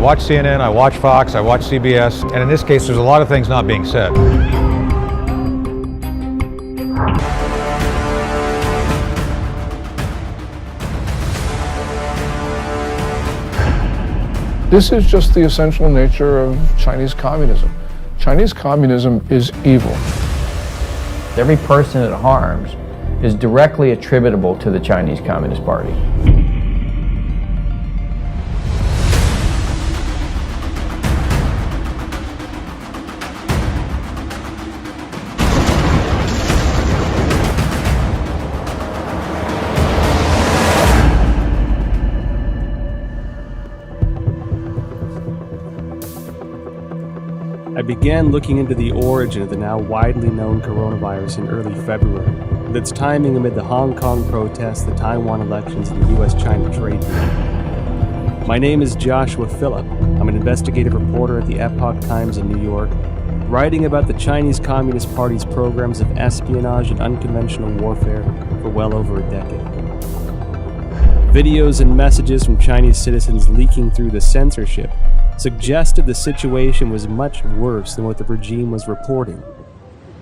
watch CNN, I watch Fox, I watch CBS, and in this case, there's a lot of things not being said. This is just the essential nature of Chinese communism. Chinese communism is evil. Every person it harms is directly attributable to the Chinese Communist Party. I began looking into the origin of the now widely known coronavirus in early February, with its timing amid the Hong Kong protests, the Taiwan elections, and the US-China trade deal. My name is Joshua Phillip. I'm an investigative reporter at the Epoch Times in New York, writing about the Chinese Communist Party's programs of espionage and unconventional warfare for well over a decade. Videos and messages from Chinese citizens leaking through the censorship suggested the situation was much worse than what the regime was reporting.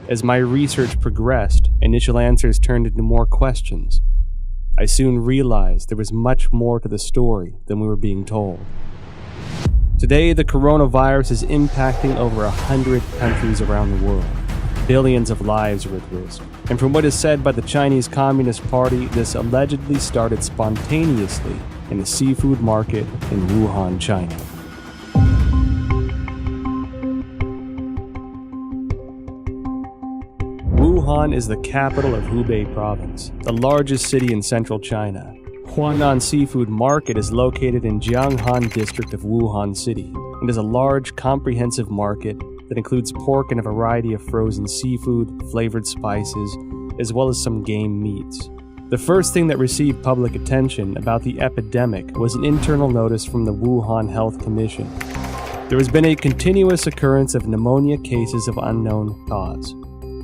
As my research progressed, initial answers turned into more questions. I soon realized there was much more to the story than we were being told. Today, the coronavirus is impacting over 100 countries around the world. Billions of lives are at risk. And from what is said by the Chinese Communist Party, this allegedly started spontaneously in the seafood market in Wuhan, China. Wuhan is the capital of Hubei province, the largest city in central China. Huanan Seafood Market is located in Jianghan district of Wuhan City and is a large, comprehensive market that includes pork and a variety of frozen seafood, flavored spices, as well as some game meats. The first thing that received public attention about the epidemic was an internal notice from the Wuhan Health Commission. There has been a continuous occurrence of pneumonia cases of unknown cause.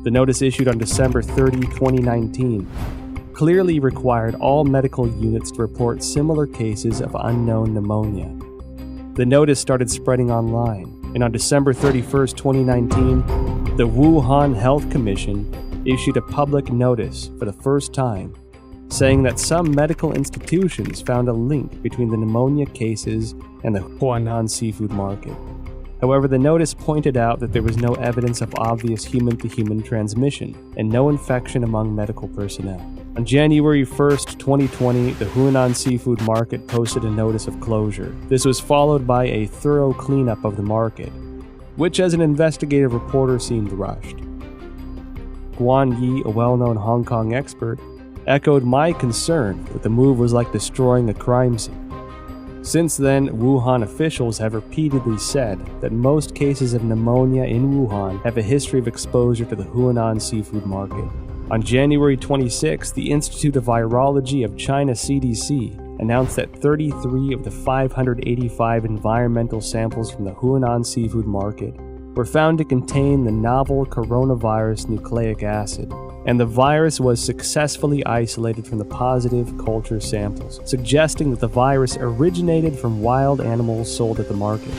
The notice issued on December 30, 2019, clearly required all medical units to report similar cases of unknown pneumonia. The notice started spreading online, and on December 31, 2019, the Wuhan Health Commission issued a public notice for the first time, saying that some medical institutions found a link between the pneumonia cases and the Huanan seafood market. However, the notice pointed out that there was no evidence of obvious human-to-human transmission and no infection among medical personnel. On January 1, 2020, the Huanan Seafood Market posted a notice of closure. This was followed by a thorough cleanup of the market, which as an investigative reporter seemed rushed. Guan Yi, a well-known Hong Kong expert, echoed my concern that the move was like destroying a crime scene. Since then, Wuhan officials have repeatedly said that most cases of pneumonia in Wuhan have a history of exposure to the Huanan seafood market. On January 26, the Institute of Virology of China CDC announced that 33 of the 585 environmental samples from the Huanan seafood market were found to contain the novel coronavirus nucleic acid, and the virus was successfully isolated from the positive culture samples, suggesting that the virus originated from wild animals sold at the market.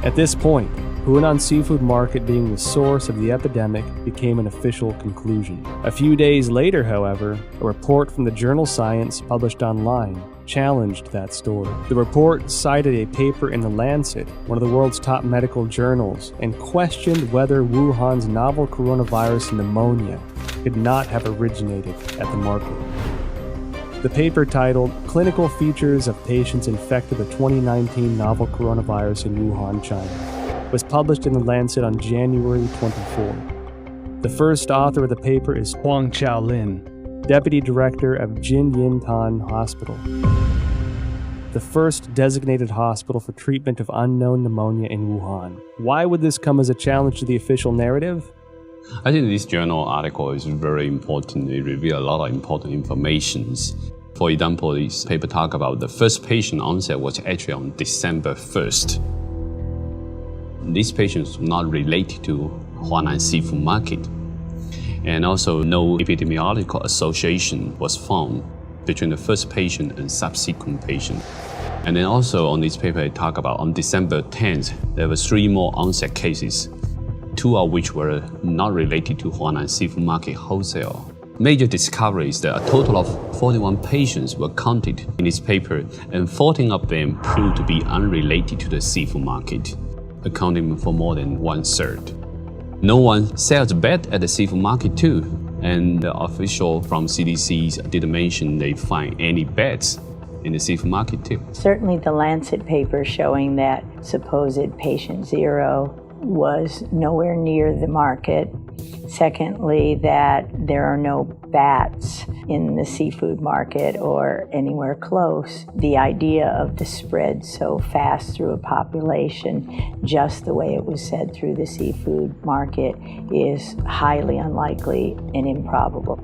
At this point, Huanan Seafood Market being the source of the epidemic became an official conclusion. A few days later, however, a report from the journal Science published online challenged that story. The report cited a paper in The Lancet, one of the world's top medical journals, and questioned whether Wuhan's novel coronavirus pneumonia could not have originated at the market. The paper, titled Clinical Features of Patients Infected with 2019 Novel Coronavirus in Wuhan, China, was published in The Lancet on January 24. The first author of the paper is Huang Qiaolin, Deputy Director of Jinyintan Hospital, the first designated hospital for treatment of unknown pneumonia in Wuhan. Why would this come as a challenge to the official narrative? I think this journal article is very important. It reveals a lot of important information. For example, this paper talks about the first patient onset was actually on December 1st. These patients were not related to Huanan Seafood Market. And also no epidemiological association was found between the first patient and subsequent patient. And then also on this paper, it talk about on December 10th, there were 3 more onset cases, 2 of which were not related to Huanan seafood market wholesale. Major discovery is that a total of 41 patients were counted in this paper, and 14 of them proved to be unrelated to the seafood market, accounting for more than 1/3. No one sells bed at the seafood market too, and the official from CDC didn't mention they find any beds in the seafood market too. Certainly the Lancet paper showing that supposed patient 0 was nowhere near the market. Secondly, that there are no bats in the seafood market or anywhere close. The idea of the spread so fast through a population, just the way it was said through the seafood market, is highly unlikely and improbable.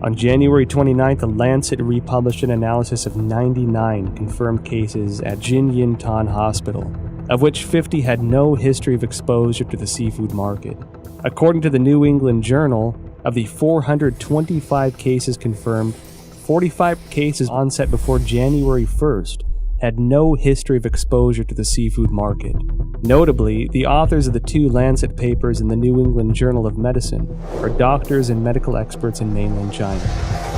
On January 29th, The Lancet republished an analysis of 99 confirmed cases at Jinyintan Hospital, of which 50 had no history of exposure to the seafood market. According to the New England Journal, of the 425 cases confirmed, 45 cases onset before January 1st had no history of exposure to the seafood market. Notably, the authors of the 2 Lancet papers in the New England Journal of Medicine are doctors and medical experts in mainland China.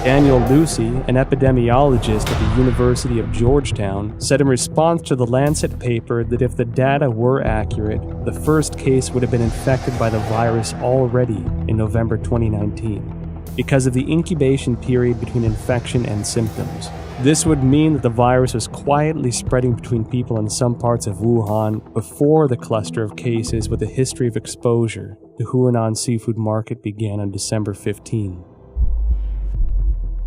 Daniel Lucy, an epidemiologist at the University of Georgetown, said in response to the Lancet paper that if the data were accurate, the first case would have been infected by the virus already in November 2019, because of the incubation period between infection and symptoms. This would mean that the virus was quietly spreading between people in some parts of Wuhan before the cluster of cases with a history of exposure to Huanan seafood market began on December 15.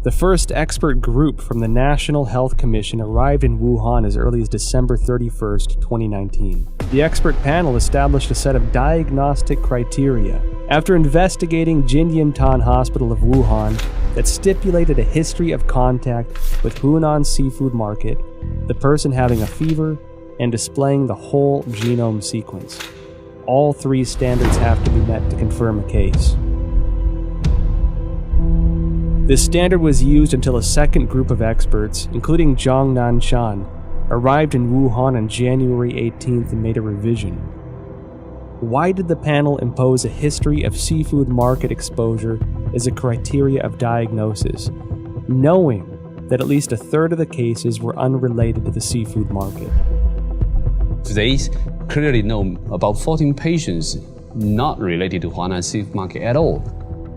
The first expert group from the National Health Commission arrived in Wuhan as early as December 31st, 2019. The expert panel established a set of diagnostic criteria after investigating Jinyintan Hospital of Wuhan that stipulated a history of contact with Huanan seafood market, the person having a fever, and displaying the whole genome sequence. All 3 standards have to be met to confirm a case. This standard was used until a second group of experts, including Zhang Nanshan, arrived in Wuhan on January 18th and made a revision. Why did the panel impose a history of seafood market exposure as a criteria of diagnosis, knowing that at least 1/3 of the cases were unrelated to the seafood market? They clearly know about 14 patients not related to Huanan seafood market at all.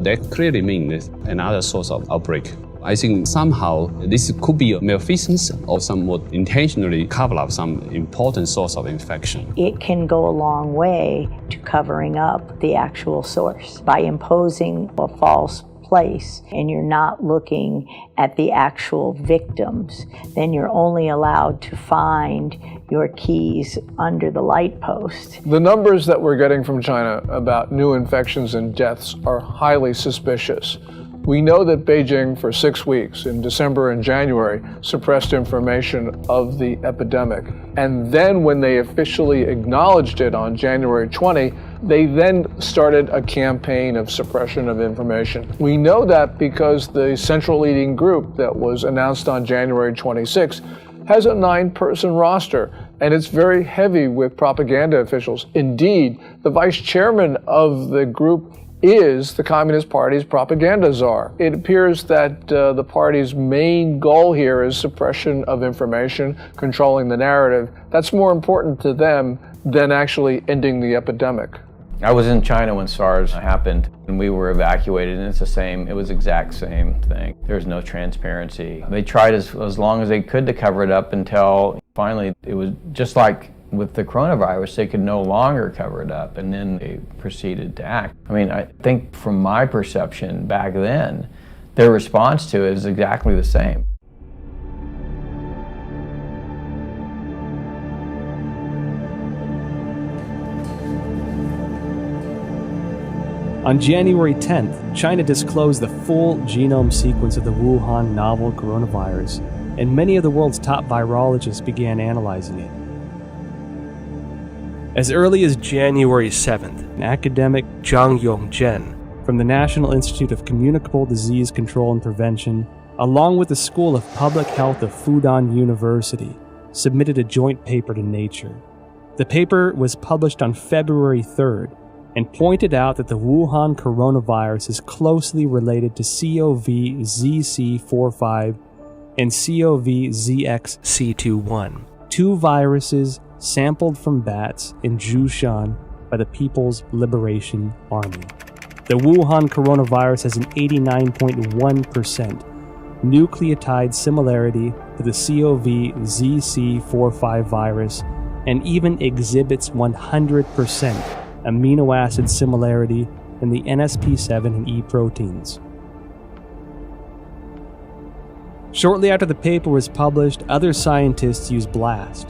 That clearly means another source of outbreak. I think somehow this could be a malfeasance or somewhat intentionally cover up some important source of infection. It can go a long way to covering up the actual source by imposing a false place and you're not looking at the actual victims. Then you're only allowed to find your keys under the light post. The numbers that we're getting from China about new infections and deaths are highly suspicious. We know that Beijing, for 6 weeks in December and January, suppressed information of the epidemic. And then when they officially acknowledged it on January 20, they then started a campaign of suppression of information. We know that because the central leading group that was announced on January 26 has a 9-person roster, and it's very heavy with propaganda officials. Indeed, the vice chairman of the group is the Communist Party's propaganda czar. It appears that the party's main goal here is suppression of information, controlling the narrative. That's more important to them than actually ending the epidemic. I was in China when SARS happened, and we were evacuated, and it's the same, it was the exact same thing. There's no transparency. They tried as long as they could to cover it up until finally it was just like with the coronavirus, they could no longer cover it up, and then they proceeded to act. I mean, I think from my perception back then, their response to it is exactly the same. On January 10th, China disclosed the full genome sequence of the Wuhan novel coronavirus, and many of the world's top virologists began analyzing it. As early as January 7th, academic Zhang Yongzhen from the National Institute of Communicable Disease Control and Prevention along with the School of Public Health of Fudan University, submitted a joint paper to Nature. The paper was published on February 3rd and pointed out that the Wuhan coronavirus is closely related to CoV-ZC45 and CoV-ZXC21, two viruses sampled from bats in Zhoushan by the People's Liberation Army. The Wuhan coronavirus has an 89.1% nucleotide similarity to the CoV-ZC45 virus and even exhibits 100% amino acid similarity in the NSP7 and E proteins. Shortly after the paper was published, other scientists used BLAST,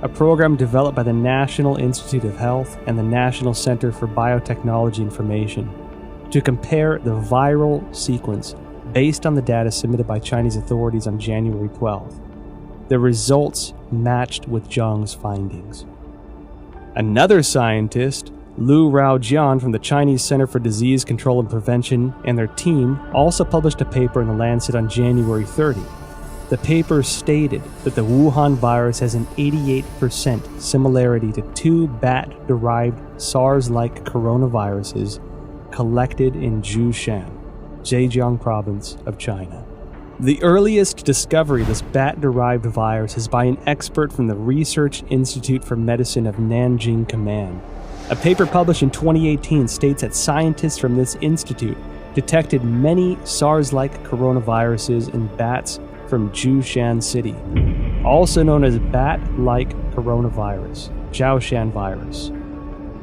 a program developed by the National Institute of Health and the National Center for Biotechnology Information, to compare the viral sequence based on the data submitted by Chinese authorities on January 12th. The results matched with Zhang's findings. Another scientist, Lu Raojian from the Chinese Center for Disease Control and Prevention, and their team also published a paper in The Lancet on January 30. The paper stated that the Wuhan virus has an 88% similarity to two bat-derived SARS-like coronaviruses collected in Zhoushan, Zhejiang province of China. The earliest discovery of this bat-derived virus is by an expert from the Research Institute for Medicine of Nanjing Command. A paper published in 2018 states that scientists from this institute detected many SARS-like coronaviruses in bats from Zhoushan City, also known as bat-like coronavirus, Zhoushan virus.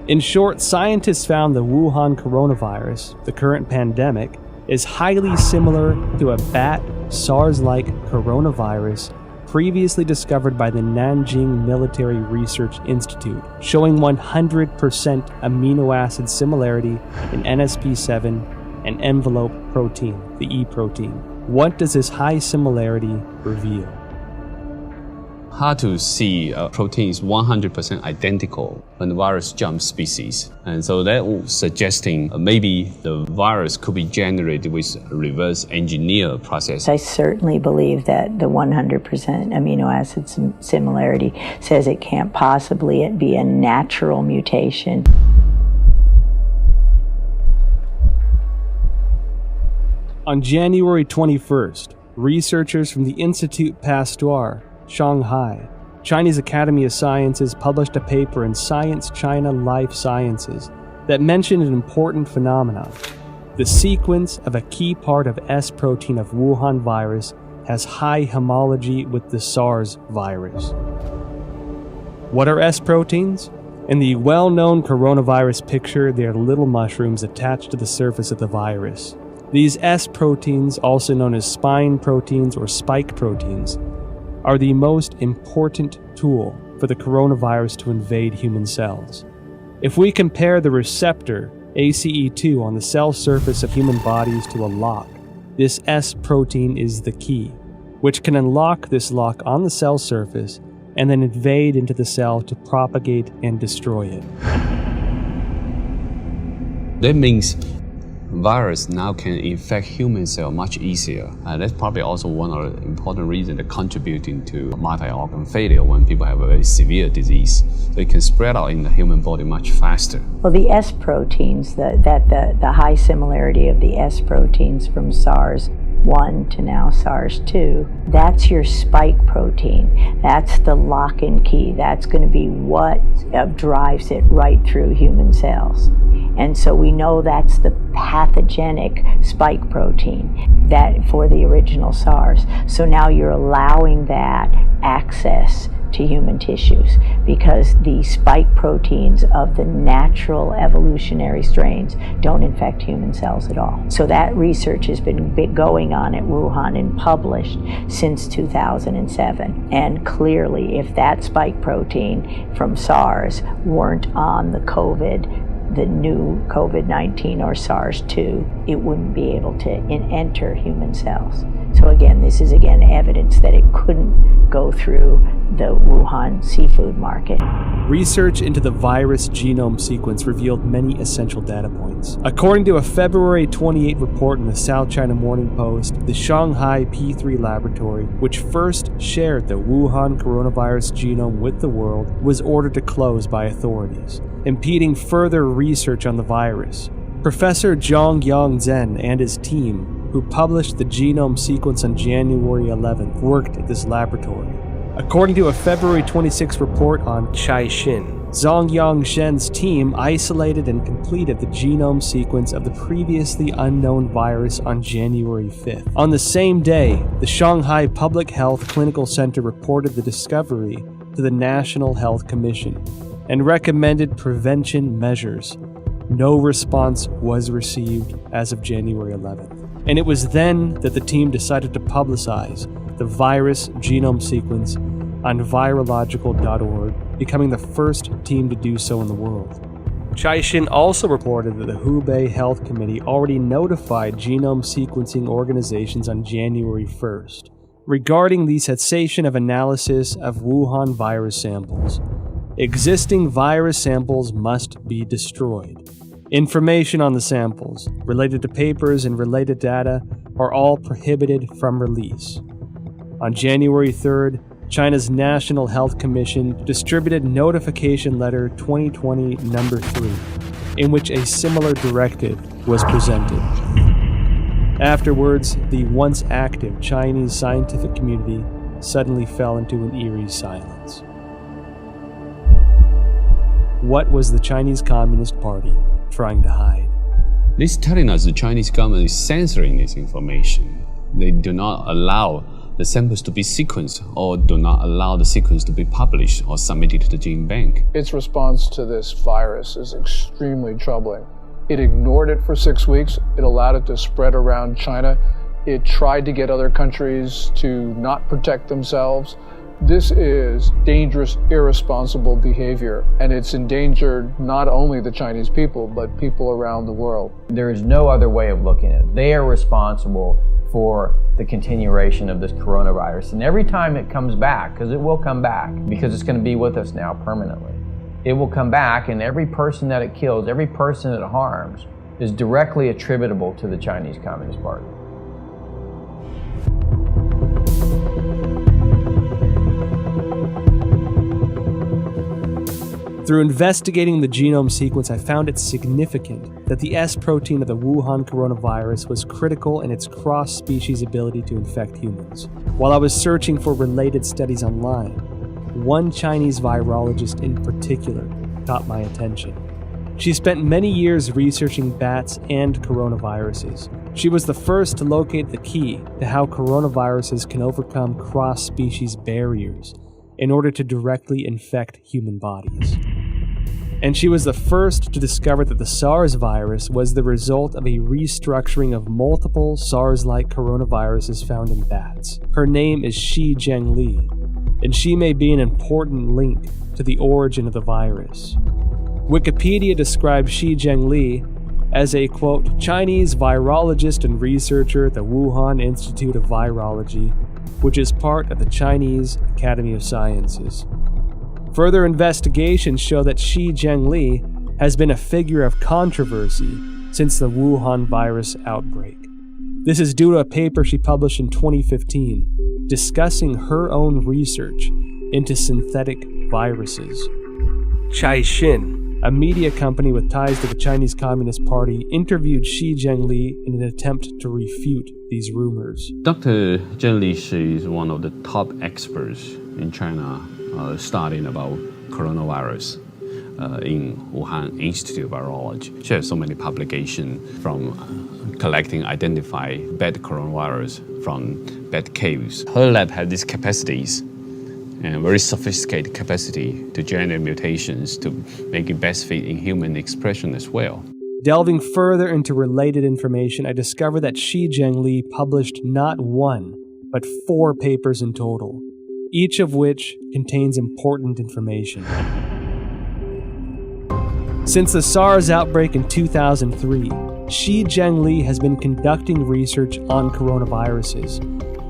In short, scientists found the Wuhan coronavirus, the current pandemic, is highly similar to a bat SARS-like coronavirus previously discovered by the Nanjing Military Research Institute, showing 100% amino acid similarity in NSP7 and envelope protein, the E protein. What does this high similarity reveal? Hard to see a protein is 100% identical when the virus jumps species. And so that was suggesting maybe the virus could be generated with a reverse engineer process. I certainly believe that the 100% amino acid similarity says it can't possibly be a natural mutation. On January 21st, researchers from the Institut Pasteur, Shanghai, Chinese Academy of Sciences published a paper in Science China Life Sciences that mentioned an important phenomenon. The sequence of a key part of S protein of Wuhan virus has high homology with the SARS virus. What are S proteins? In the well-known coronavirus picture, they are little mushrooms attached to the surface of the virus. These S proteins, also known as spine proteins or spike proteins, are the most important tool for the coronavirus to invade human cells. If we compare the receptor, ACE2, on the cell surface of human bodies to a lock, this S protein is the key, which can unlock this lock on the cell surface and then invade into the cell to propagate and destroy it. That means virus now can infect human cell much easier. That's probably also one of the important reasons that contributing to multi-organ failure when people have a very severe disease. So it can spread out in the human body much faster. Well, the S proteins, the high similarity of the S proteins from SARS-1 to now SARS-2, that's your spike protein. That's the lock and key. That's going to be what drives it right through human cells. And so we know that's the pathogenic spike protein that for the original SARS. So now you're allowing that access to human tissues because the spike proteins of the natural evolutionary strains don't infect human cells at all. So that research has been going on at Wuhan and published since 2007. And clearly, if that spike protein from SARS weren't on the new COVID-19 or SARS-2, it wouldn't be able to enter human cells. So again, this is evidence that it couldn't go through the Wuhan seafood market. Research into the virus genome sequence revealed many essential data points. According to a February 28 report in the South China Morning Post, the Shanghai P3 laboratory, which first shared the Wuhan coronavirus genome with the world, was ordered to close by authorities, impeding further research on the virus. Professor Zhang Yongzhen and his team, who published the genome sequence on January 11th, worked at this laboratory. According to a February 26 report on Caixin, Zhang Yongzhen's team isolated and completed the genome sequence of the previously unknown virus on January 5th. On the same day, the Shanghai Public Health Clinical Center reported the discovery to the National Health Commission and recommended prevention measures. No response was received as of January 11th. And it was then that the team decided to publicize the virus genome sequence on virological.org, becoming the first team to do so in the world. Caixin also reported that the Hubei Health Committee already notified genome sequencing organizations on January 1st regarding the cessation of analysis of Wuhan virus samples. Existing virus samples must be destroyed. Information on the samples, related to papers and related data, are all prohibited from release. On January 3rd, China's National Health Commission distributed Notification Letter 2020 No. 3, in which a similar directive was presented. Afterwards, the once active Chinese scientific community suddenly fell into an eerie silence. What was the Chinese Communist Party trying to hide? This is telling us the Chinese government is censoring this information. They do not allow the samples to be sequenced or do not allow the sequence to be published or submitted to the gene bank. Its response to this virus is extremely troubling. It ignored it for 6 weeks. It allowed it to spread around China. It tried to get other countries to not protect themselves. This is dangerous, irresponsible behavior, and it's endangered not only the Chinese people, but people around the world. There is no other way of looking at it. They are responsible for the continuation of this coronavirus. And every time it comes back, because it will come back, because it's going to be with us now permanently, it will come back, and every person that it kills, every person it harms, is directly attributable to the Chinese Communist Party. Through investigating the genome sequence, I found it significant that the S protein of the Wuhan coronavirus was critical in its cross-species ability to infect humans. While I was searching for related studies online, one Chinese virologist in particular caught my attention. She spent many years researching bats and coronaviruses. She was the first to locate the key to how coronaviruses can overcome cross-species barriers in order to directly infect human bodies. And she was the first to discover that the SARS virus was the result of a restructuring of multiple SARS-like coronaviruses found in bats. Her name is Shi Zhengli, and she may be an important link to the origin of the virus. Wikipedia describes Shi Zhengli as a, quote, Chinese virologist and researcher at the Wuhan Institute of Virology, which is part of the Chinese Academy of Sciences. Further investigations show that Shi Zhengli has been a figure of controversy since the Wuhan virus outbreak. This is due to a paper she published in 2015 discussing her own research into synthetic viruses. Caixin, a media company with ties to the Chinese Communist Party, interviewed Shi Zhengli in an attempt to refute these rumors. Dr. Zhengli, she is one of the top experts in China studying about coronavirus in Wuhan Institute of Virology. She has so many publications from collecting, identify bad coronavirus from bad caves. Her lab has these capacities and very sophisticated capacity to generate mutations to make it best fit in human expression as well. Delving further into related information, I discovered that Shi Zhengli published not one, but 4 papers in total, each of which contains important information. Since the SARS outbreak in 2003, Shi Zhengli has been conducting research on coronaviruses.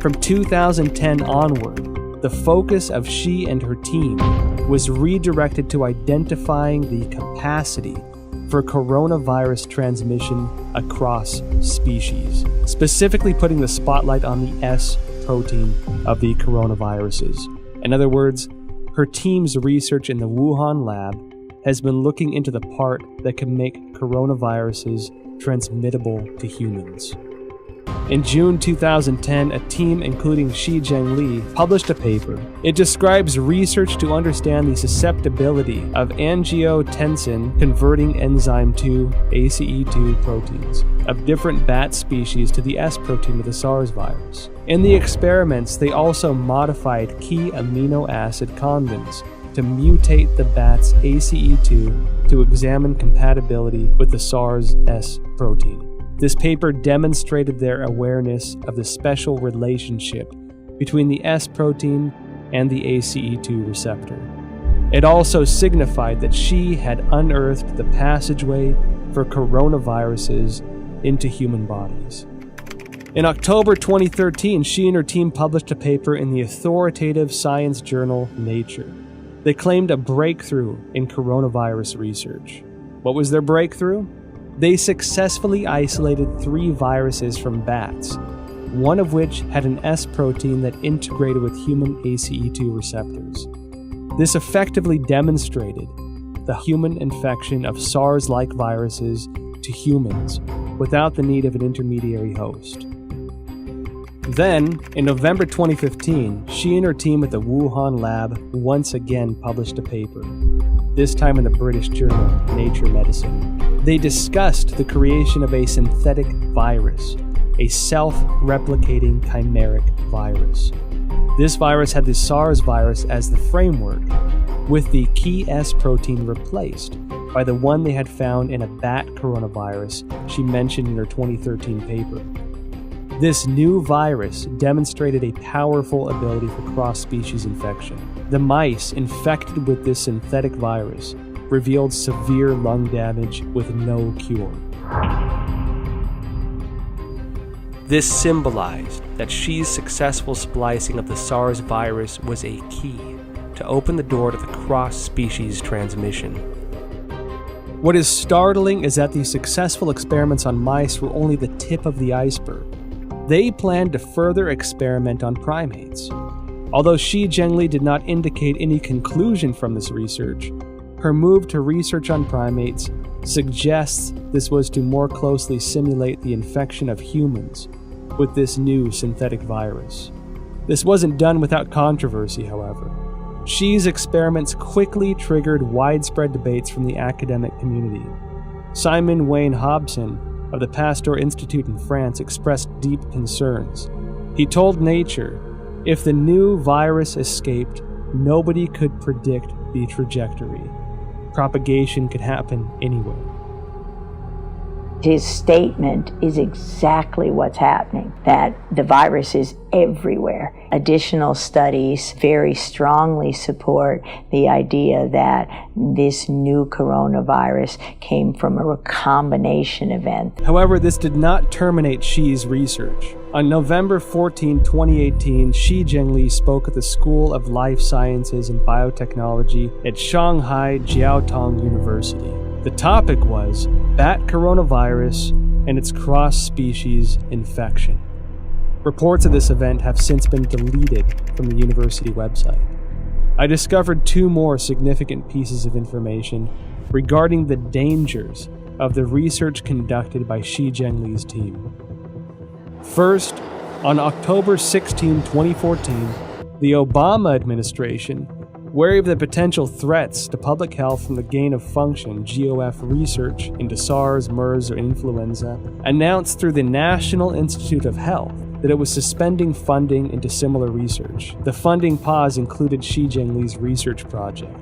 From 2010 onward, the focus of Shi and her team was redirected to identifying the capacity for coronavirus transmission across species, specifically putting the spotlight on the S protein of the coronaviruses. In other words, her team's research in the Wuhan lab has been looking into the part that can make coronaviruses transmittable to humans. In June 2010, a team including Shi Zhengli published a paper. It describes research to understand the susceptibility of angiotensin converting enzyme 2 ACE2 proteins of different bat species to the S protein of the SARS virus. In the experiments, they also modified key amino acid convents to mutate the bat's ACE2 to examine compatibility with the SARS S protein. This paper demonstrated their awareness of the special relationship between the S protein and the ACE2 receptor. It also signified that Shi had unearthed the passageway for coronaviruses into human bodies. In October 2013, Shi and her team published a paper in the authoritative science journal Nature. They claimed a breakthrough in coronavirus research. What was their breakthrough? They successfully isolated 3 viruses from bats, one of which had an S protein that integrated with human ACE2 receptors. This effectively demonstrated the human infection of SARS-like viruses to humans without the need of an intermediary host. Then, in November 2015, Shi and her team at the Wuhan lab once again published a paper, this time in the British journal Nature Medicine. They discussed the creation of a synthetic virus, a self-replicating chimeric virus. This virus had the SARS virus as the framework, with the key S protein replaced by the one they had found in a bat coronavirus she mentioned in her 2013 paper. This new virus demonstrated a powerful ability for cross-species infection. The mice infected with this synthetic virus revealed severe lung damage with no cure. This symbolized that Shi's successful splicing of the SARS virus was a key to open the door to the cross-species transmission. What is startling is that these successful experiments on mice were only the tip of the iceberg. They planned to further experiment on primates. Although Shi Zhengli did not indicate any conclusion from this research, her move to research on primates suggests this was to more closely simulate the infection of humans with this new synthetic virus. This wasn't done without controversy, however. Shi's experiments quickly triggered widespread debates from the academic community. Simon Wayne Hobson of the Pasteur Institute in France expressed deep concerns. He told Nature, if the new virus escaped, nobody could predict the trajectory. Propagation could happen anywhere. His statement is exactly what's happening, that the virus is everywhere. Additional studies very strongly support the idea that this new coronavirus came from a recombination event. However, this did not terminate Shi's research. On November 14, 2018, Shi Zhengli spoke at the School of Life Sciences and Biotechnology at Shanghai Jiaotong University. The topic was bat coronavirus and its cross-species infection. Reports of this event have since been deleted from the university website. I discovered 2 more significant pieces of information regarding the dangers of the research conducted by Shi Zhengli's team. First, on October 16, 2014, the Obama administration, wary of the potential threats to public health from the gain-of-function GOF research into SARS, MERS, or influenza, announced through the National Institute of Health that it was suspending funding into similar research. The funding pause included Shi Zhengli's research project,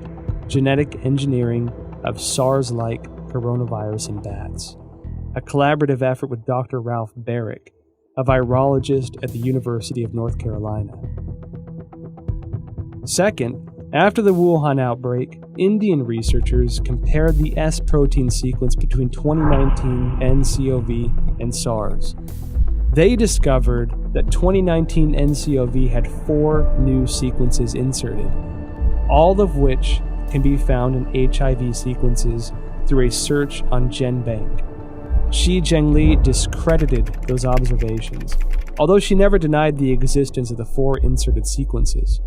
Genetic Engineering of SARS-like Coronavirus in Bats, a collaborative effort with Dr. Ralph Barrick, a virologist at the University of North Carolina. Second, after the Wuhan outbreak, Indian researchers compared the S protein sequence between 2019 nCoV and SARS. They discovered that 2019 NCOV had 4 new sequences inserted, all of which can be found in HIV sequences through a search on GenBank. Shi Zhengli discredited those observations, although she never denied the existence of the 4 inserted sequences.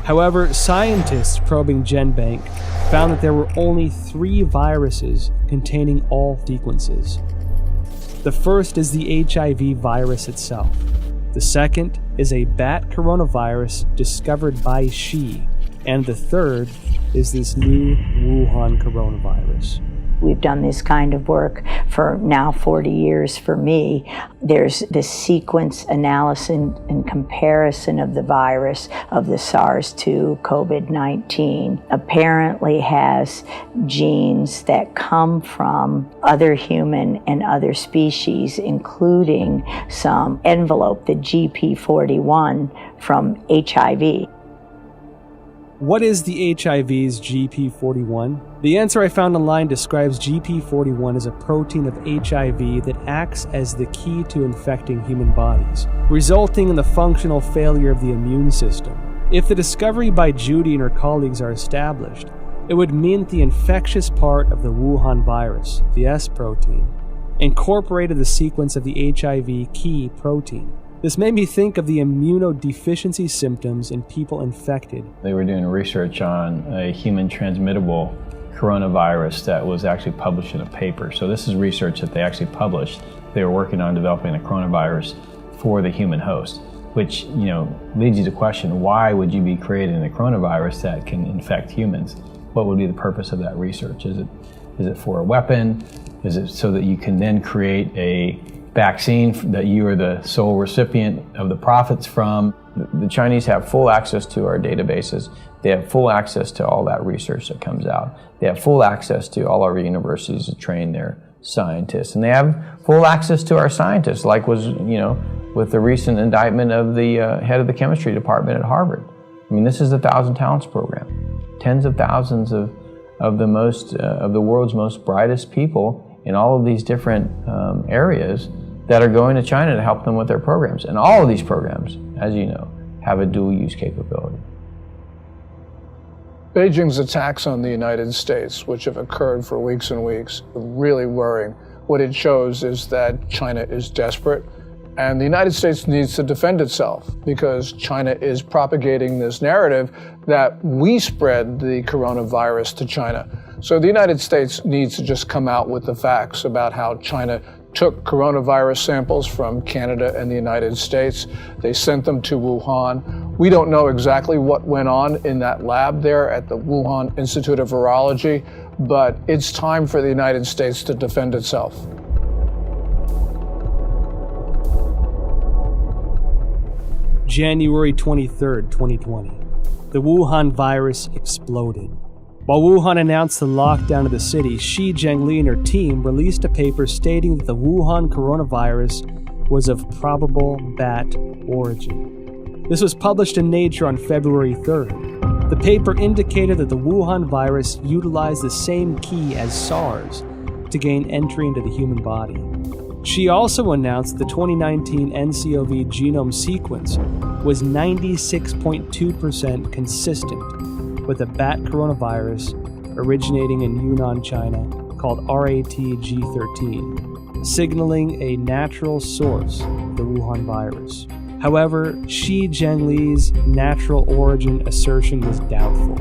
However, scientists probing GenBank found that there were only 3 viruses containing all sequences. The first is the HIV virus itself. The second is a bat coronavirus discovered by Shi. And the third is this new Wuhan coronavirus. We've done this kind of work for now 40 years for me. There's the sequence analysis and comparison of the virus of the SARS to COVID-19 apparently has genes that come from other human and other species, including some envelope, the GP41 from HIV. What is the HIV's GP41? The answer I found online describes GP41 as a protein of HIV that acts as the key to infecting human bodies, resulting in the functional failure of the immune system. If the discovery by Judy and her colleagues are established, it would mean that the infectious part of the Wuhan virus, the S protein, incorporated the sequence of the HIV key protein. This made me think of the immunodeficiency symptoms in people infected. They were doing research on a human transmittable coronavirus that was actually published in a paper. So this is research that they actually published. They were working on developing a coronavirus for the human host, which, leads you to question, why would you be creating a coronavirus that can infect humans? What would be the purpose of that research? Is it for a weapon? Is it so that you can then create a vaccine that you are the sole recipient of the profits from? The Chinese have full access to our databases. They have full access to all that research that comes out. They have full access to all our universities to train their scientists. And they have full access to our scientists, like was, with the recent indictment of the head of the chemistry department at Harvard. I mean, this is the 1,000 Talents program. Tens of thousands of the world's most brightest people in all of these different areas that are going to China to help them with their programs. And all of these programs, as you know, have a dual use capability. Beijing's attacks on the United States, which have occurred for weeks and weeks, are really worrying. What it shows is that China is desperate, and the United States needs to defend itself because China is propagating this narrative that we spread the coronavirus to China. So the United States needs to just come out with the facts about how China took coronavirus samples from Canada and the United States. They sent them to Wuhan. We don't know exactly what went on in that lab there at the Wuhan Institute of Virology, but it's time for the United States to defend itself. January 23rd, 2020. The Wuhan virus exploded. While Wuhan announced the lockdown of the city, Shi Zhengli and her team released a paper stating that the Wuhan coronavirus was of probable bat origin. This was published in Nature on February 3rd. The paper indicated that the Wuhan virus utilized the same key as SARS to gain entry into the human body. She also announced the 2019 NCOV genome sequence was 96.2% consistent with a bat coronavirus originating in Yunnan, China, called RATG13, signaling a natural source of the Wuhan virus. However, Shi Zhengli's natural origin assertion was doubtful.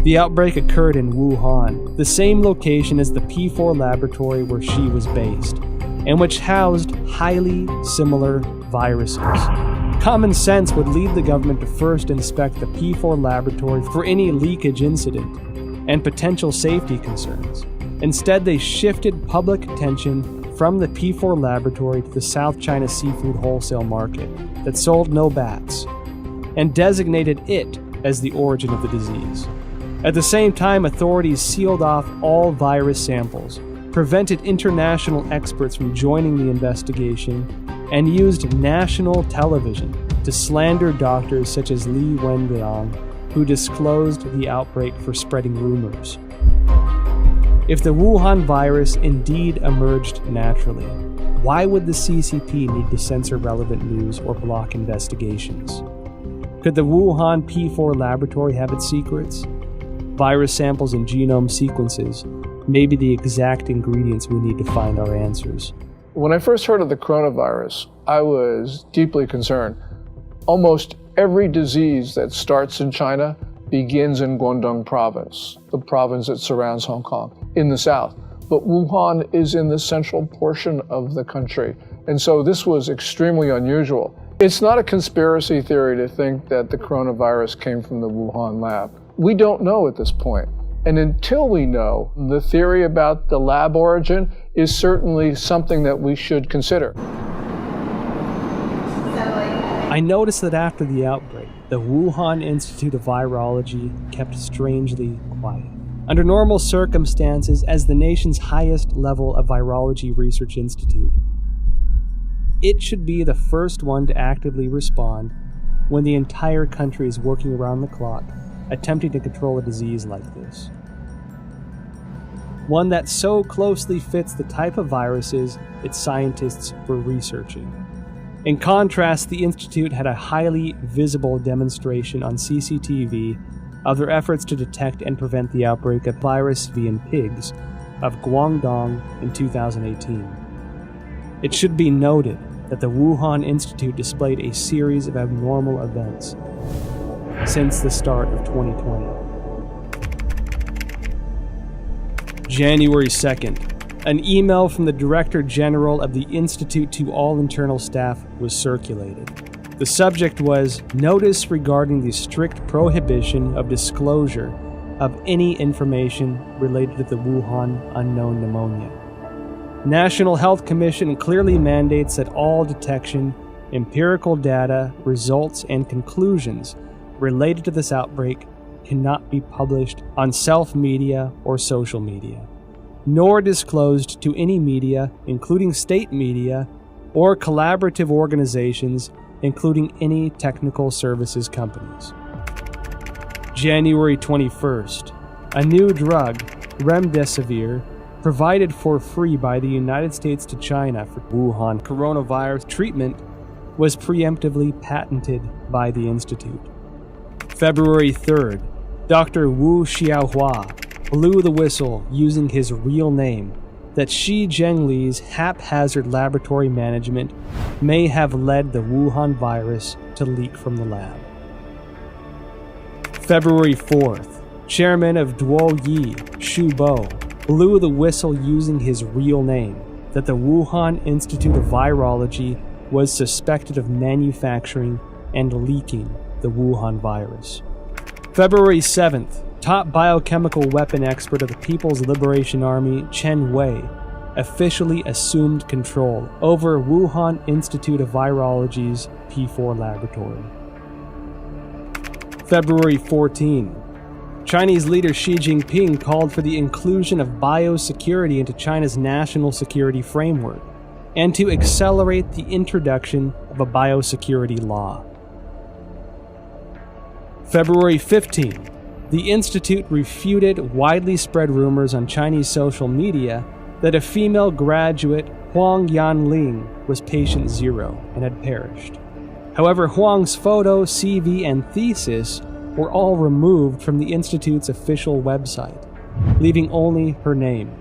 The outbreak occurred in Wuhan, the same location as the P4 laboratory where Shi was based, and which housed highly similar viruses. Common sense would lead the government to first inspect the P4 laboratory for any leakage incident and potential safety concerns. Instead, they shifted public attention from the P4 laboratory to the South China seafood wholesale market that sold no bats, and designated it as the origin of the disease. At the same time, authorities sealed off all virus samples, prevented international experts from joining the investigation, and used national television to slander doctors such as Li Wenliang, who disclosed the outbreak for spreading rumors. If the Wuhan virus indeed emerged naturally, Why would the CCP need to censor relevant news or block investigations? Could the Wuhan P4 laboratory have its secrets? Virus samples and genome sequences may be the exact ingredients we need to find our answers. When I first heard of the coronavirus, I was deeply concerned. Almost every disease that starts in China begins in Guangdong province, the province that surrounds Hong Kong, in the south. But Wuhan is in the central portion of the country, and so this was extremely unusual. It's not a conspiracy theory to think that the coronavirus came from the Wuhan lab. We don't know at this point. And until we know, the theory about the lab origin is certainly something that we should consider. I noticed that after the outbreak, the Wuhan Institute of Virology kept strangely quiet. Under normal circumstances, as the nation's highest level of virology research institute, it should be the first one to actively respond when the entire country is working around the clock, attempting to control a disease like this. One that so closely fits the type of viruses its scientists were researching. In contrast, the Institute had a highly visible demonstration on CCTV of their efforts to detect and prevent the outbreak of virus V in pigs of Guangdong in 2018. It should be noted that the Wuhan Institute displayed a series of abnormal events since the start of 2020. January 2nd. An email from the Director General of the Institute to all internal staff was circulated. The subject was notice regarding the strict prohibition of disclosure of any information related to the Wuhan unknown pneumonia. National Health Commission clearly mandates that all detection, empirical data, results, and conclusions related to this outbreak cannot be published on self-media or social media, nor disclosed to any media, including state media, or collaborative organizations, including any technical services companies. January 21st. A new drug, remdesivir, provided for free by the United States to China for Wuhan coronavirus treatment, was preemptively patented by the Institute. February 3rd. Dr. Wu Xiaohua blew the whistle using his real name that Xi Zhengli's haphazard laboratory management may have led the Wuhan virus to leak from the lab. February 4th, Chairman of Duoyi, Xu Bo, blew the whistle using his real name that the Wuhan Institute of Virology was suspected of manufacturing and leaking the Wuhan virus. February 7th, top biochemical weapon expert of the People's Liberation Army, Chen Wei, officially assumed control over Wuhan Institute of Virology's P4 laboratory. February 14. Chinese leader Xi Jinping called for the inclusion of biosecurity into China's national security framework and to accelerate the introduction of a biosecurity law. February 15. The Institute refuted widely spread rumors on Chinese social media that a female graduate, Huang Yanling, was patient zero and had perished. However, Huang's photo, CV, and thesis were all removed from the Institute's official website, leaving only her name.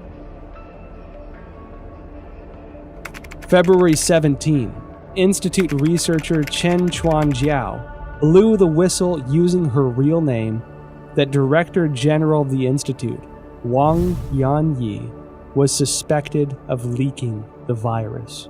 February 17. Institute researcher Chen Chuanjiao blew the whistle using her real name that Director General of the Institute, Wang Yanyi, was suspected of leaking the virus.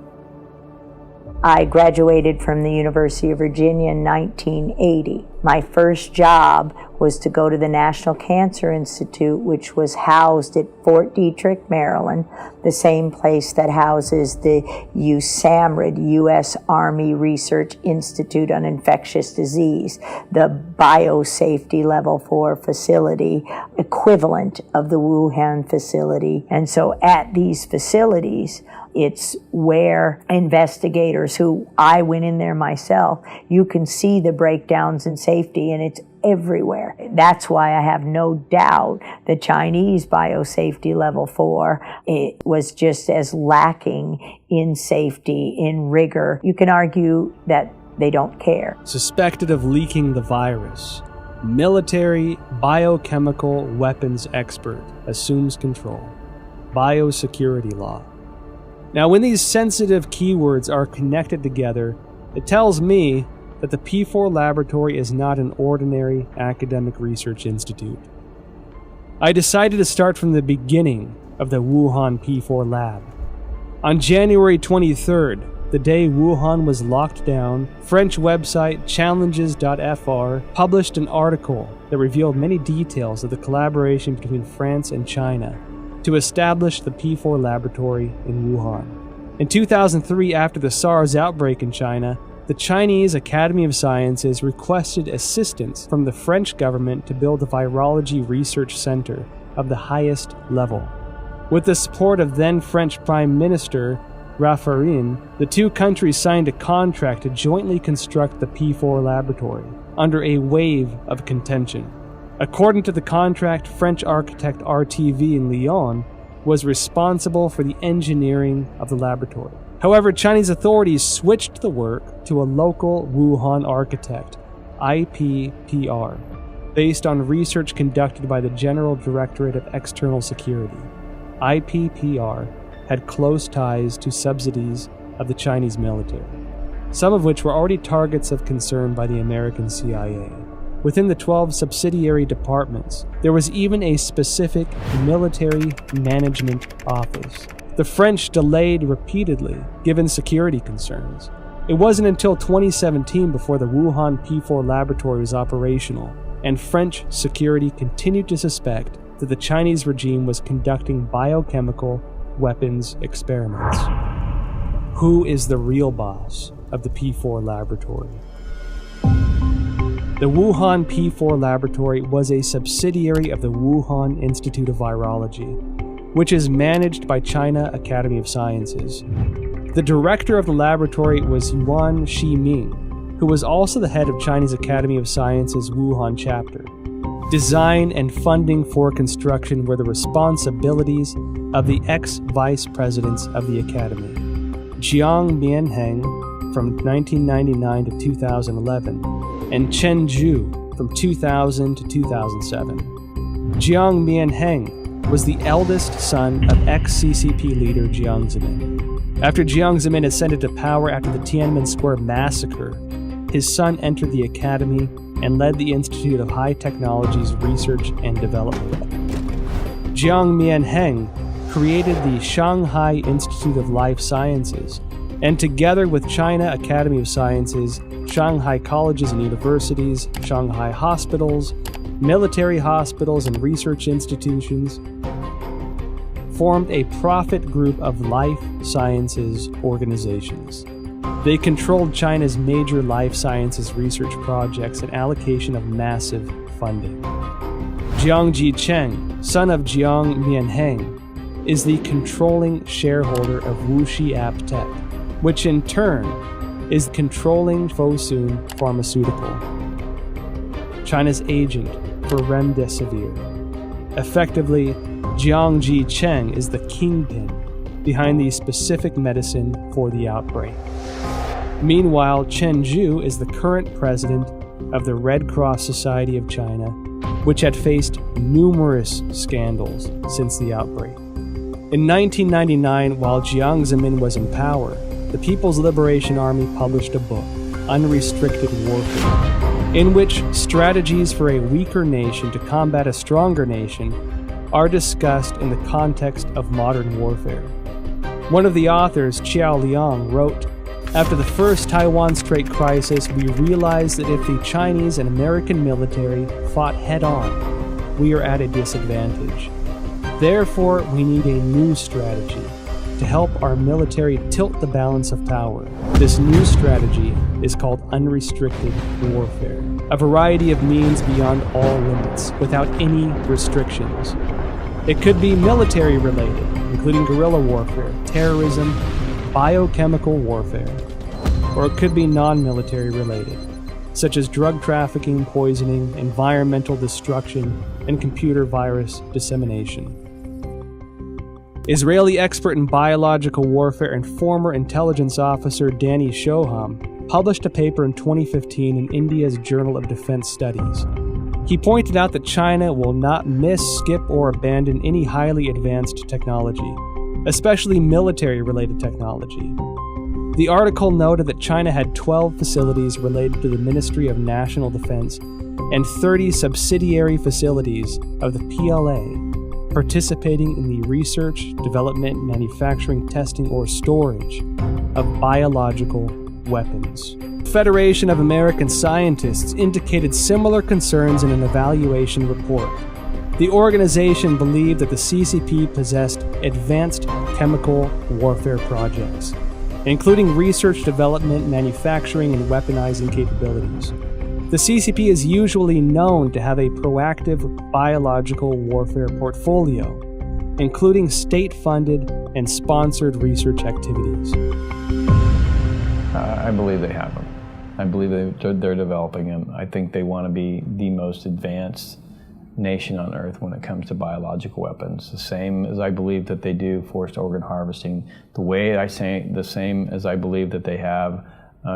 I graduated from the University of Virginia in 1980. My first job was to go to the National Cancer Institute, which was housed at Fort Detrick, Maryland, the same place that houses the USAMRIID, U.S. Army Research Institute on Infectious Disease, the biosafety level 4 facility, equivalent of the Wuhan facility. And so at these facilities, it's where investigators who I went in there myself, you can see the breakdowns in safety, and it's everywhere. That's why I have no doubt the Chinese biosafety level 4, it was just as lacking in safety, in rigor. You can argue that they don't care. Suspected of leaking the virus, military biochemical weapons expert assumes control. Biosecurity law. Now, when these sensitive keywords are connected together, it tells me that the P4 laboratory is not an ordinary academic research institute. I decided to start from the beginning of the Wuhan P4 lab. On January 23rd, the day Wuhan was locked down, French website challenges.fr published an article that revealed many details of the collaboration between France and China to establish the P4 laboratory in Wuhan. In 2003, after the SARS outbreak in China, the Chinese Academy of Sciences requested assistance from the French government to build a virology research center of the highest level. With the support of then French Prime Minister Raffarin, the two countries signed a contract to jointly construct the P4 laboratory under a wave of contention. According to the contract, French architect RTV in Lyon was responsible for the engineering of the laboratory. However, Chinese authorities switched the work to a local Wuhan architect, IPPR, based on research conducted by the General Directorate of External Security. IPPR had close ties to subsidies of the Chinese military, some of which were already targets of concern by the American CIA. Within the 12 subsidiary departments, there was even a specific military management office. The French delayed repeatedly, given security concerns. It wasn't until 2017 before the Wuhan P4 laboratory was operational, and French security continued to suspect that the Chinese regime was conducting biochemical weapons experiments. Who is the real boss of the P4 laboratory? The Wuhan P4 laboratory was a subsidiary of the Wuhan Institute of Virology, which is managed by China Academy of Sciences. The director of the laboratory was Yuan Shiming, who was also the head of Chinese Academy of Sciences Wuhan chapter. Design and funding for construction were the responsibilities of the ex-vice presidents of the academy, Jiang Mianheng from 1999 to 2011, and Chen Zhu from 2000 to 2007. Jiang Mianheng was the eldest son of ex-CCP leader Jiang Zemin. After Jiang Zemin ascended to power after the Tiananmen Square massacre, his son entered the academy and led the Institute of High Technologies Research and Development. Jiang Mianheng created the Shanghai Institute of Life Sciences, and together with China Academy of Sciences, Shanghai colleges and universities, Shanghai hospitals, military hospitals, and research institutions, formed a profit group of life sciences organizations. They controlled China's major life sciences research projects and allocation of massive funding. Jiang Jicheng, son of Jiang Mianheng, is the controlling shareholder of Wuxi AppTech, which in turn is controlling Fosun Pharmaceutical, China's agent for Remdesivir. Effectively, Jiang Jicheng is the kingpin behind the specific medicine for the outbreak. Meanwhile, Chen Zhu is the current president of the Red Cross Society of China, which had faced numerous scandals since the outbreak. In 1999, while Jiang Zemin was in power, the People's Liberation Army published a book, Unrestricted Warfare, in which strategies for a weaker nation to combat a stronger nation are discussed in the context of modern warfare. One of the authors, Qiao Liang, wrote, "After the first Taiwan Strait crisis, we realized that if the Chinese and American military fought head-on, we are at a disadvantage. Therefore, we need a new strategy to help our military tilt the balance of power. This new strategy is called unrestricted warfare, a variety of means beyond all limits, without any restrictions. It could be military related, including guerrilla warfare, terrorism, biochemical warfare, or it could be non-military related, such as drug trafficking, poisoning, environmental destruction, and computer virus dissemination. Israeli expert in biological warfare and former intelligence officer Danny Shoham published a paper in 2015 in India's Journal of Defense Studies. He pointed out that China will not miss, skip, or abandon any highly advanced technology, especially military-related technology. The article noted that China had 12 facilities related to the Ministry of National Defense and 30 subsidiary facilities of the PLA participating in the research, development, manufacturing, testing, or storage of biological weapons. The Federation of American Scientists indicated similar concerns in an evaluation report. The organization believed that the CCP possessed advanced chemical warfare projects, including research, development, manufacturing, and weaponizing capabilities. The CCP is usually known to have a proactive biological warfare portfolio, including state-funded and sponsored research activities. I believe they have them. I believe they're developing them. I think they want to be the most advanced nation on earth when it comes to biological weapons. The same as I believe that they do forced organ harvesting. The same as I believe that they have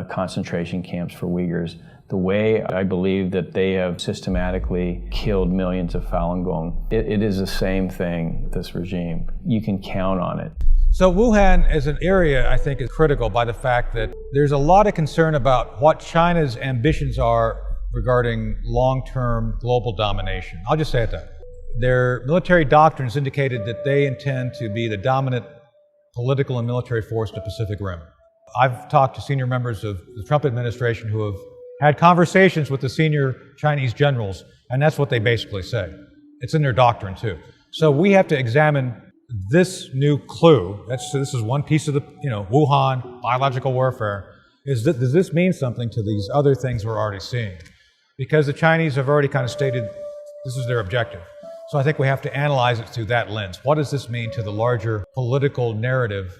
concentration camps for Uyghurs. The way I believe that they have systematically killed millions of Falun Gong. It is the same thing, this regime. You can count on it. So Wuhan as an area, I think, is critical by the fact that there's a lot of concern about what China's ambitions are regarding long-term global domination. I'll just say it that way. Their military doctrines indicated that they intend to be the dominant political and military force in the Pacific Rim. I've talked to senior members of the Trump administration who have had conversations with the senior Chinese generals, and that's what they basically say. It's in their doctrine, too. So we have to examine this new clue. This is one piece of the, Wuhan, biological warfare. Does this mean something to these other things we're already seeing? Because the Chinese have already kind of stated this is their objective. So I think we have to analyze it through that lens. What does this mean to the larger political narrative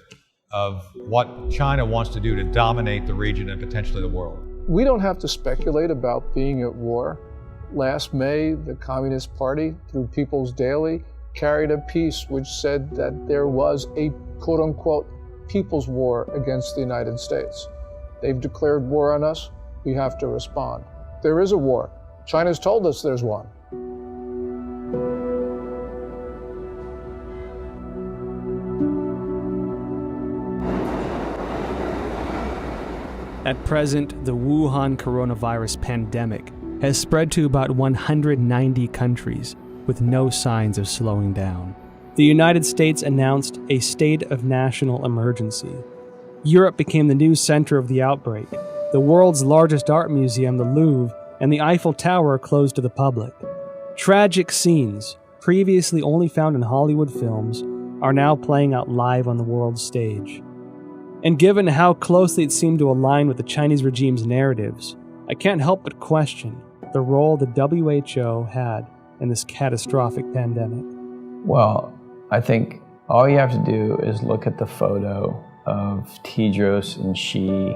of what China wants to do to dominate the region and potentially the world? We don't have to speculate about being at war. Last May, the Communist Party, through People's Daily, carried a piece which said that there was a quote-unquote people's war against the United States. They've declared war on us. We have to respond. There is a war. China's told us there's one. At present, the Wuhan coronavirus pandemic has spread to about 190 countries with no signs of slowing down. The United States announced a state of national emergency. Europe became the new center of the outbreak. The world's largest art museum, the Louvre, and the Eiffel Tower closed to the public. Tragic scenes, previously only found in Hollywood films, are now playing out live on the world stage. And given how closely it seemed to align with the Chinese regime's narratives, I can't help but question the role the WHO had in this catastrophic pandemic. Well, I think all you have to do is look at the photo of Tedros and Xi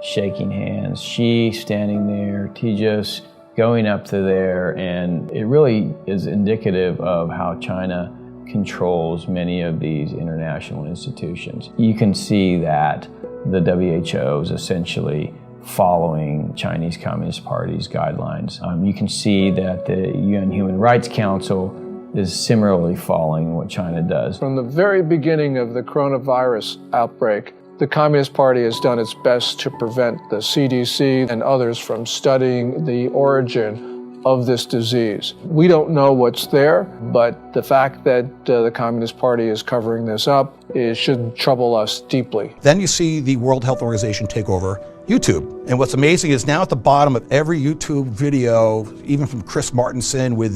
shaking hands, Xi standing there, Tedros going up to there, and it really is indicative of how China controls many of these international institutions. You can see that the WHO is essentially following Chinese Communist Party's guidelines. You can see that the UN Human Rights Council is similarly following what China does. From the very beginning of the coronavirus outbreak, the Communist Party has done its best to prevent the CDC and others from studying the origin of this disease. We don't know what's there, but the fact that the Communist Party is covering this up should trouble us deeply. Then you see the World Health Organization take over YouTube. And what's amazing is now at the bottom of every YouTube video, even from Chris Martenson with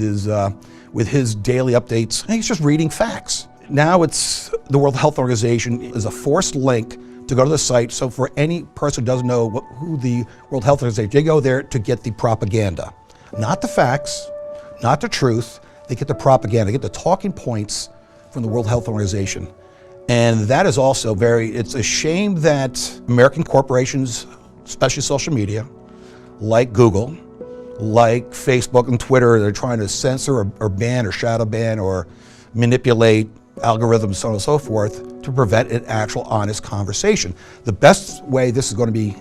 his daily updates, he's just reading facts. Now it's the World Health Organization is a forced link to go to the site. So for any person who doesn't know who the World Health Organization, they go there to get the propaganda. Not the facts, not the truth, they get the propaganda, they get the talking points from the World Health Organization. And that is also it's a shame that American corporations, especially social media, like Google, like Facebook and Twitter, they're trying to censor or ban or shadow ban or manipulate algorithms, so on and so forth, to prevent an actual honest conversation. The best way this is going to be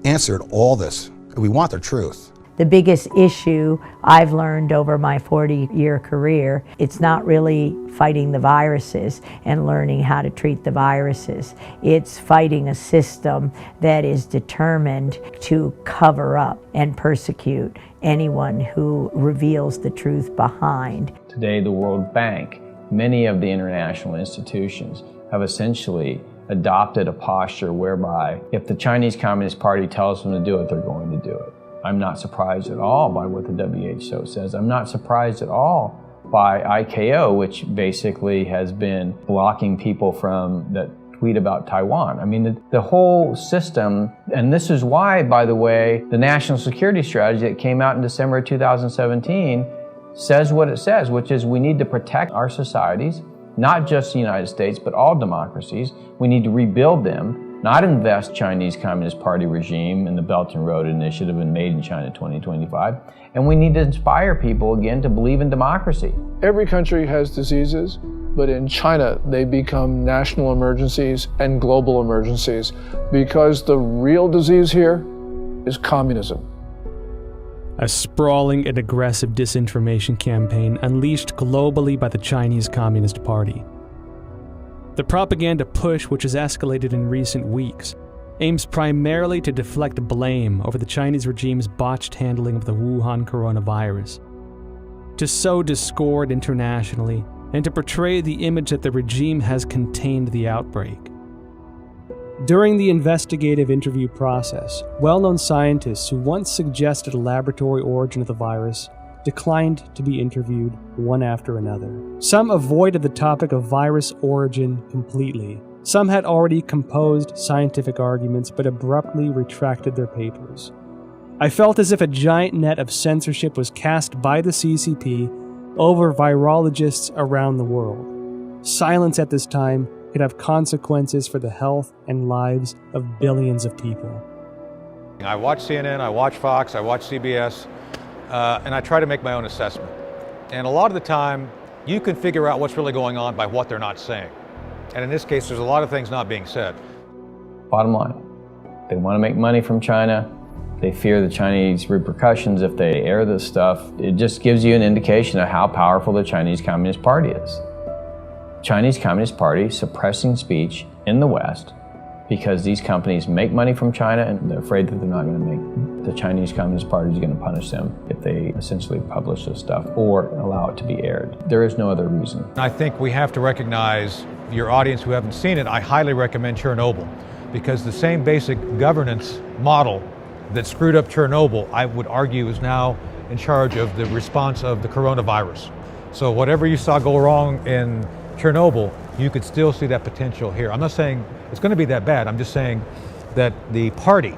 answered, all this, we want the truth. The biggest issue I've learned over my 40-year career, it's not really fighting the viruses and learning how to treat the viruses. It's fighting a system that is determined to cover up and persecute anyone who reveals the truth behind. Today, the World Bank, many of the international institutions have essentially adopted a posture whereby if the Chinese Communist Party tells them to do it, they're going to do it. I'm not surprised at all by what the WHO says. I'm not surprised at all by ICAO, which basically has been blocking people from that tweet about Taiwan. I mean, the whole system, and this is why, by the way, the national security strategy that came out in December 2017 says what it says, which is we need to protect our societies, not just the United States, but all democracies. We need to rebuild them, not invest Chinese Communist Party regime in the Belt and Road Initiative and Made in China 2025. And we need to inspire people again to believe in democracy. Every country has diseases, but in China, they become national emergencies and global emergencies because the real disease here is communism. A sprawling and aggressive disinformation campaign unleashed globally by the Chinese Communist Party. The propaganda push, which has escalated in recent weeks, aims primarily to deflect blame over the Chinese regime's botched handling of the Wuhan coronavirus, to sow discord internationally, and to portray the image that the regime has contained the outbreak. During the investigative interview process, well-known scientists who once suggested a laboratory origin of the virus declined to be interviewed one after another. Some avoided the topic of virus origin completely. Some had already composed scientific arguments but abruptly retracted their papers. I felt as if a giant net of censorship was cast by the CCP over virologists around the world. Silence at this time could have consequences for the health and lives of billions of people. I watch CNN, I watch Fox, I watch CBS, and I try to make my own assessment. And a lot of the time, you can figure out what's really going on by what they're not saying. And in this case, there's a lot of things not being said. Bottom line, they want to make money from China. They fear the Chinese repercussions if they air this stuff. It just gives you an indication of how powerful the Chinese Communist Party is. Chinese Communist Party suppressing speech in the West because these companies make money from China and they're afraid that they're not going to make, the Chinese Communist Party is going to punish them if they essentially publish this stuff or allow it to be aired. There is no other reason. I think we have to recognize, your audience who haven't seen it, I highly recommend Chernobyl, because the same basic governance model that screwed up Chernobyl, I would argue, is now in charge of the response of the coronavirus. So whatever you saw go wrong in Chernobyl, you could still see that potential here. I'm not saying it's going to be that bad. I'm just saying that the party,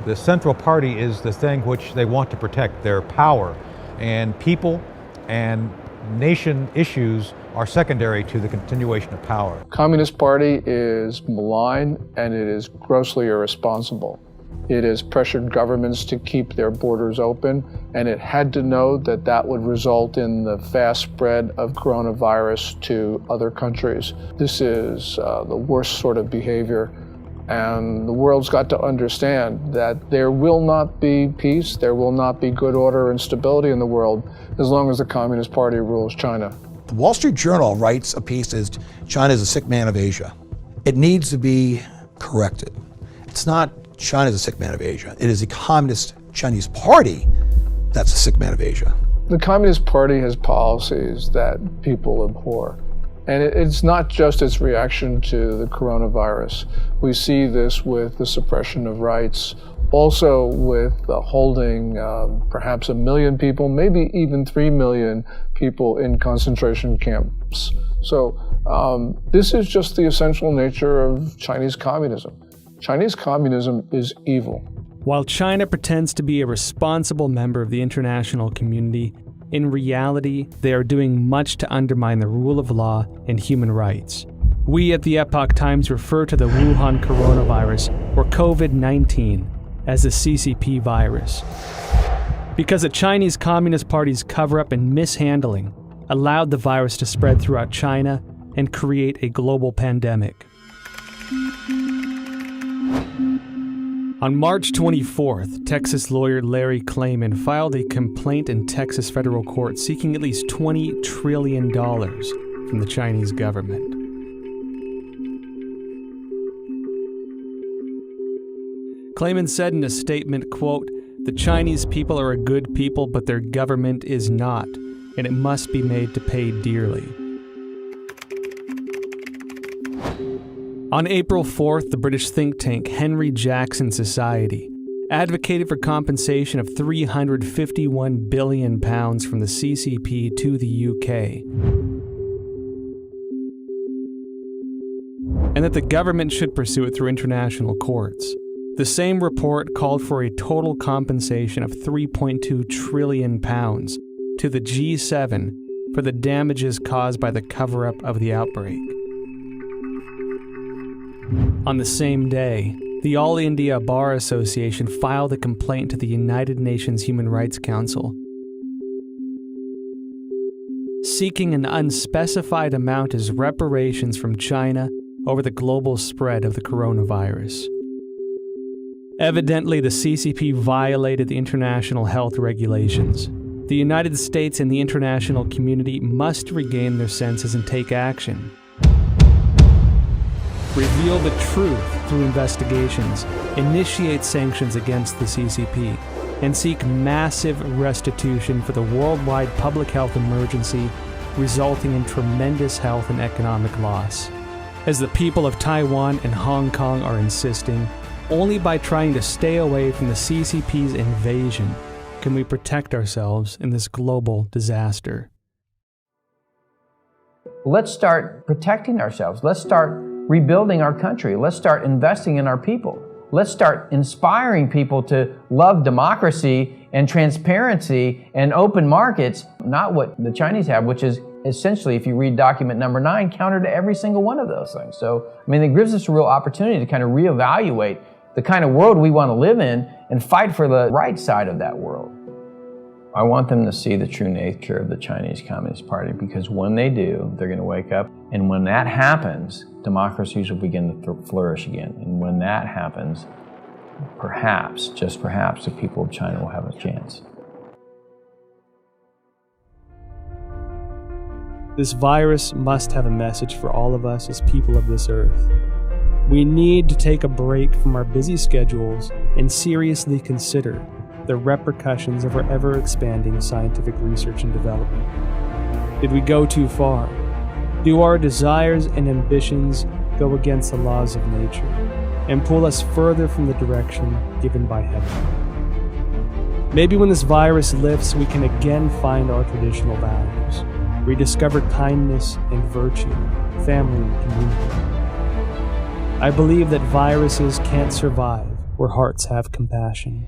the central party, is the thing which they want to protect, their power. And people and nation issues are secondary to the continuation of power. Communist Party is malign and it is grossly irresponsible. It has pressured governments to keep their borders open, and it had to know that that would result in the fast spread of coronavirus to other countries. This is the worst sort of behavior, and the world's got to understand that there will not be peace, there will not be good order and stability in the world as long as the Communist Party rules China. The Wall Street Journal writes a piece that says China is a sick man of Asia. It needs to be corrected. It's not China is a sick man of Asia. It is the Communist Chinese Party that's a sick man of Asia. The Communist Party has policies that people abhor. And it's not just its reaction to the coronavirus. We see this with the suppression of rights, also with holding perhaps 1 million people, maybe even 3 million people in concentration camps. So this is just the essential nature of Chinese communism. Chinese communism is evil. While China pretends to be a responsible member of the international community, in reality, they are doing much to undermine the rule of law and human rights. We at the Epoch Times refer to the Wuhan coronavirus, or COVID-19, as the CCP virus, because the Chinese Communist Party's cover-up and mishandling allowed the virus to spread throughout China and create a global pandemic. On March 24th, Texas lawyer Larry Klayman filed a complaint in Texas federal court seeking at least $20 trillion from the Chinese government. Klayman said in a statement, quote, "The Chinese people are a good people, but their government is not, and it must be made to pay dearly." On April 4th, the British think tank Henry Jackson Society advocated for compensation of £351 billion from the CCP to the UK, and that the government should pursue it through international courts. The same report called for a total compensation of £3.2 trillion to the G7 for the damages caused by the cover-up of the outbreak. On the same day, the All India Bar Association filed a complaint to the United Nations Human Rights Council, seeking an unspecified amount as reparations from China over the global spread of the coronavirus. Evidently, the CCP violated the international health regulations. The United States and the international community must regain their senses and take action. Reveal the truth through investigations, initiate sanctions against the CCP, and seek massive restitution for the worldwide public health emergency resulting in tremendous health and economic loss. As the people of Taiwan and Hong Kong are insisting, only by trying to stay away from the CCP's invasion can we protect ourselves in this global disaster. Let's start protecting ourselves. Let's start rebuilding our country. Let's start investing in our people. Let's start inspiring people to love democracy and transparency and open markets, not what the Chinese have, which is essentially, if you read document number 9, counter to every single one of those things. So, I mean, it gives us a real opportunity to kind of reevaluate the kind of world we want to live in and fight for the right side of that world. I want them to see the true nature of the Chinese Communist Party, because when they do, they're going to wake up. And when that happens, democracies will begin to flourish again. And when that happens, perhaps, just perhaps, the people of China will have a chance. This virus must have a message for all of us as people of this earth. We need to take a break from our busy schedules and seriously consider the repercussions of our ever-expanding scientific research and development. Did we go too far? Do our desires and ambitions go against the laws of nature and pull us further from the direction given by heaven? Maybe when this virus lifts, we can again find our traditional values, rediscover kindness and virtue, family and community. I believe that viruses can't survive where hearts have compassion.